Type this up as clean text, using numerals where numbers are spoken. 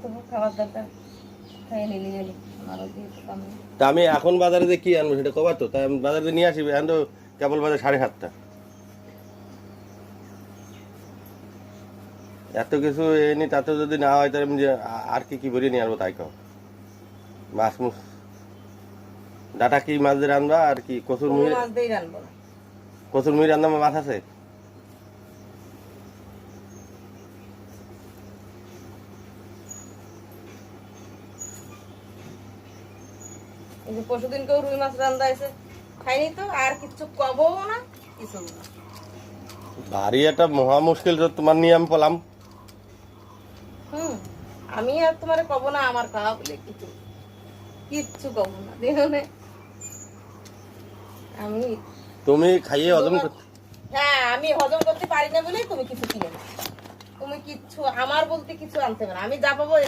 তবু খাবার দরকার খাইয়ে নিলি গেলি আমারও যেহেতু কাম নেই। তা আমি এখন বাজারে যে কি আনবো সেটা কবার তো তাই আমি বাজারে নিয়ে আসি এখন তো কেবল বাজে 7:30। এত কিছু এনে তাতে যদি না হয় তাহলে আমি যে আর কি কি ভরিয়ে নিয়ে আসবো তাই কও। মাছ মুছ ডাটা কি মাছ দিয়ে রান্না আর কি কচুর কোনো মুড়ি মাছ দিয়ে রানবো না। কচুর মুড়ি রান্না মাছ আছে? এই যে পরশুদিনকেও রুই মাছ রান্দা আছে খাইনি তো আর কিছু কবও না কিছু না। ভারী একটা মহা মুশকিল তো তোমার নিয়ে আমি পেলাম। আমি আর তোমারে কব না আমার খাওয়া বলে কিছু কিচ্ছু কব না দেখনে আমি তুমি খাইয়ে হজম করতে হ্যাঁ আমি হজম করতে পারি না বলেই তুমি কিছু কিনে না। তুমি কিচ্ছু আমার বলতে কিছু আনতে পারো আমি যা পাবো